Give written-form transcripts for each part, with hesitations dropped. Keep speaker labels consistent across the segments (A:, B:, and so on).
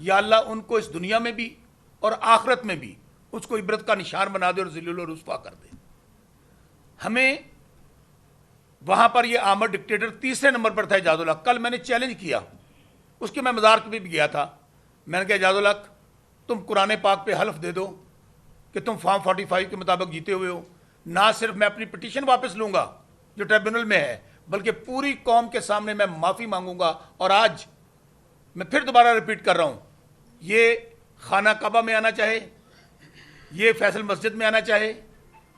A: या अल्लाह उनको इस दुनिया में भी और आखिरत में भी उसको इबरत का निशान बना दे और ज़िल्लुल और रुस्वा कर दे। हमें वहाँ पर ये आमर डिक्टेटर तीसरे नंबर पर था एजाजुल हक। कल मैंने चैलेंज किया, उसके मैं मज़ार पे भी गया था। मैंने कहा एजाजुल हक, तुम कुरान पाक पे हल्फ दे दो कि तुम फॉर्म 45 के मुताबिक जीते हुए हो। ना सिर्फ मैं अपनी पिटीशन वापस लूँगा जो ट्रिब्यूनल में है, बल्कि पूरी कौम के सामने मैं माफ़ी मांगूंगा। और आज मैं फिर दोबारा रिपीट कर रहा हूँ, ये खाना काबा में आना चाहे, ये फैसल मस्जिद में आना चाहे,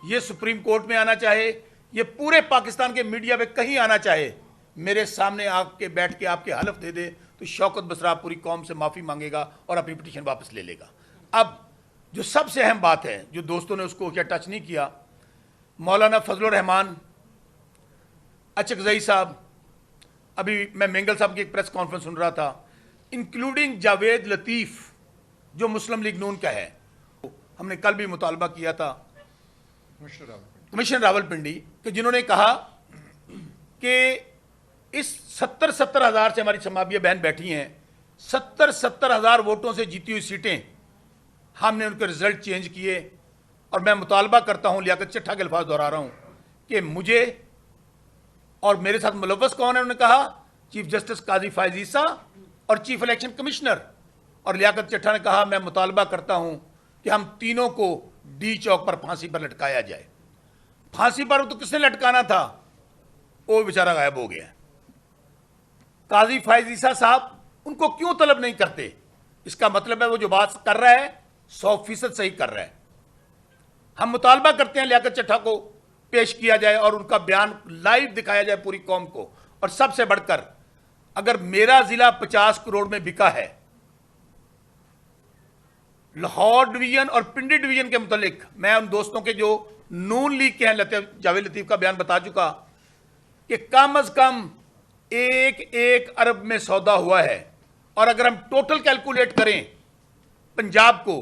A: ये सुप्रीम कोर्ट में आना चाहे, ये पूरे पाकिस्तान के मीडिया पे कहीं आना चाहे, मेरे सामने आके बैठ के आपके हलफ दे दे तो शौकत बसरा पूरी कौम से माफ़ी मांगेगा और अपनी पिटीशन वापस ले लेगा। अब जो सबसे अहम बात है, जो दोस्तों ने उसको क्या टच नहीं किया, मौलाना फजलुर रहमान अचकजई साहब, अभी मैं मेंगल साहब की एक प्रेस कॉन्फ्रेंस सुन रहा था, इंक्लूडिंग जावेद लतीफ़ जो मुस्लिम लीग नून का है, हमने कल भी मुतालबा किया था कमिश्नर रावलपिंडी कि जिन्होंने कहा कि इस 70 हज़ार से हमारी समाबिया बहन बैठी हैं, 70 हज़ार वोटों से जीती हुई सीटें हमने उनके रिजल्ट चेंज किए। और मैं मुतालबा करता हूं, लियाकत चट्ठा के अल्फाज दोहरा रहा हूं कि मुझे और मेरे साथ मुलव्वस कौन है, उन्होंने कहा चीफ जस्टिस काजी फायज ईसा और चीफ इलेक्शन कमिश्नर। और लियाकत चट्ठा ने कहा मैं मुतालबा करता हूं कि हम तीनों को डी चौक पर फांसी पर लटकाया जाए। फांसी पर तो किसने लटकाना था, वो बेचारा गायब हो गया। काजी फायज ईसा साहब उनको क्यों तलब नहीं करते? इसका मतलब है वो जो बात कर रहा है 100% सही कर रहा है। हम मुतालबा करते हैं लियाकत चट्ठा को पेश किया जाए और उनका बयान लाइव दिखाया जाए पूरी कौम को। और सबसे बढ़कर अगर मेरा जिला 50 करोड़ में बिका है, लाहौर डिवीजन और पिंडी डिवीजन के मुतालिक मैं उन दोस्तों के जो नून लीग के हैं, जावेद लतीफ का बयान बता चुका कि कम अज कम 1 अरब में सौदा हुआ है। और अगर हम टोटल कैलकुलेट करें पंजाब को,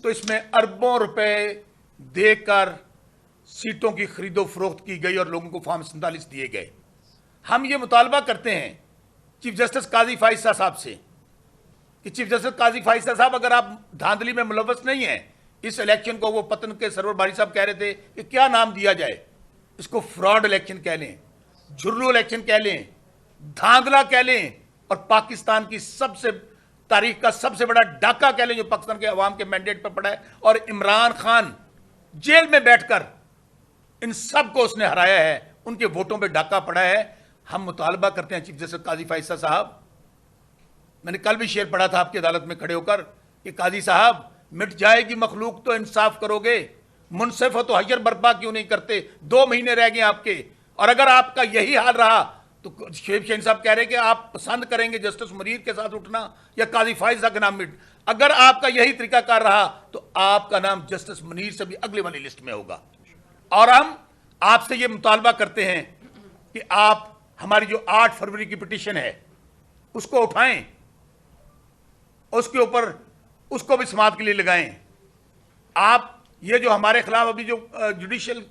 A: तो इसमें अरबों रुपए देकर सीटों की खरीदो फरोख्त की गई और लोगों को फॉर्म 47 दिए गए। हम ये मुतालबा करते हैं चीफ जस्टिस काजी फाइसा साहब से कि चीफ जस्टिस काजी फाइसा साहब, अगर आप धांधली में मुलव्वस नहीं हैं, इस इलेक्शन को वो पतन के सरवर बारी साहब कह रहे थे कि क्या नाम दिया जाए, इसको फ्रॉड इलेक्शन कह लें, झुर्रू इलेक्शन कह लें, धांधला कह लें, और पाकिस्तान की सबसे तारीख का सबसे बड़ा डाका कह लें जो पाकिस्तान के अवाम के मैंडेट पर पड़ा है। और इमरान खान जेल में बैठकर इन सब को उसने हराया है, उनके वोटों पे डाका पड़ा है। हम मुतालबा करते हैं चीफ जस्टिस काजी फाइसा साहब, मैंने कल भी शेर पढ़ा था आपकी अदालत में खड़े होकर कि काजी साहब मिट जाएगी मखलूक तो इंसाफ करोगे, मुनसिफ हो तो हजर बर्पा क्यों नहीं करते? 2 महीने रह गए आपके, और अगर आपका यही हाल रहा तो शेख शहीन साहब कह रहे कि आप पसंद करेंगे जस्टिस मुनीर के साथ उठना या काजी फाइजा का नाम मिट। अगर आपका यही तरीकाकार रहा तो आपका नाम जस्टिस मुनीर से भी अगले वाली लिस्ट में होगा। और हम आपसे ये मुतालबा करते हैं कि आप हमारी जो 8 फरवरी की पिटीशन है उसको उठाएं, उसके ऊपर उसको भी समाअत के लिए लगाएं। आप ये जो हमारे खिलाफ अभी जो जुडिशियल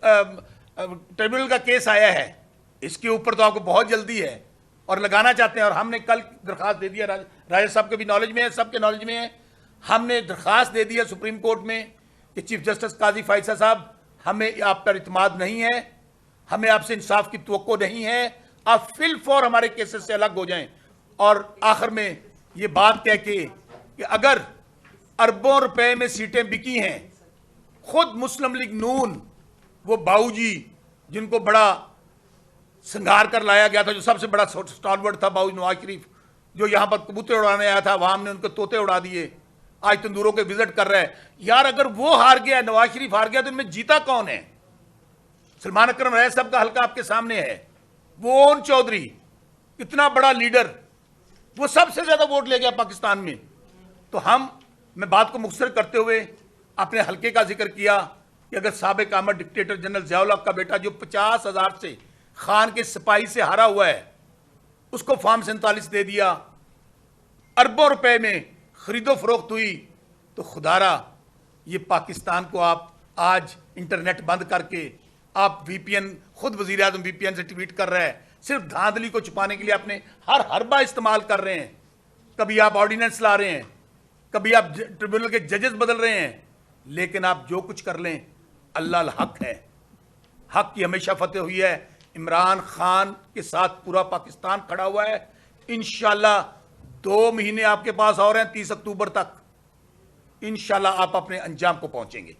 A: ट्रिब्यूनल का केस आया है, इसके ऊपर तो आपको बहुत जल्दी है और लगाना चाहते हैं। और हमने कल दरख्वास्त दे दिया, राजा साहब के भी नॉलेज में है, सबके नॉलेज में है, हमने दरख्वास्त दे दी है सुप्रीम कोर्ट में कि चीफ जस्टिस काजी फाइसा साहब, हमें आप पर इत्मीनान नहीं है, हमें आपसे इंसाफ की तवक्को नहीं है, आप फिल फॉर हमारे केसेस से अलग हो जाएं। और आखिर में ये बात कह के कि अगर अरबों रुपए में सीटें बिकी हैं, खुद मुस्लिम लीग नून वो बाऊजी जिनको बड़ा संघार कर लाया गया था, जो सबसे बड़ा स्टॉलवर्ड था बाऊजी नवाज शरीफ, जो यहां पर कबूतर उड़ाने आया था, वहां हमने उनके तोते उड़ा दिए, आज तंदूरों के विजिट कर रहे हैं। यार अगर वो हार गया, नवाज शरीफ हार गया, तो इनमें जीता कौन है? सलमान अकरम रैस साहब का हल्का आपके सामने है, वो ओन चौधरी इतना बड़ा लीडर, वो सबसे ज्यादा वोट ले गया पाकिस्तान में। तो मैं बात को मुख्तसर करते हुए अपने हल्के का जिक्र किया कि अगर साबिक आमद डिक्टेटर जनरल ज़ियाउल हक का बेटा जो 50,000 से खान के सिपाही से हारा हुआ है, उसको फॉर्म 47 दे दिया, अरबों रुपए में खरीदो फरोख्त हुई, तो खुदारा ये पाकिस्तान को आप आज इंटरनेट बंद करके आप वीपीएन, खुद वजीर आज़म वीपीएन से ट्वीट कर रहे हैं, सिर्फ धांधली को छुपाने के लिए अपने हर हरबा इस्तेमाल कर रहे हैं। कभी आप ऑर्डिनेंस ला रहे हैं, कभी आप ट्रिब्यूनल के जजेस बदल रहे हैं, लेकिन आप जो कुछ कर लें, अल्लाह हक है, हक की हमेशा फतेह हुई है। इमरान खान के साथ पूरा पाकिस्तान खड़ा हुआ है। इंशाल्लाह 2 महीने आपके पास और हैं, 30 अक्टूबर तक इंशाल्लाह आप अपने अंजाम को पहुंचेंगे।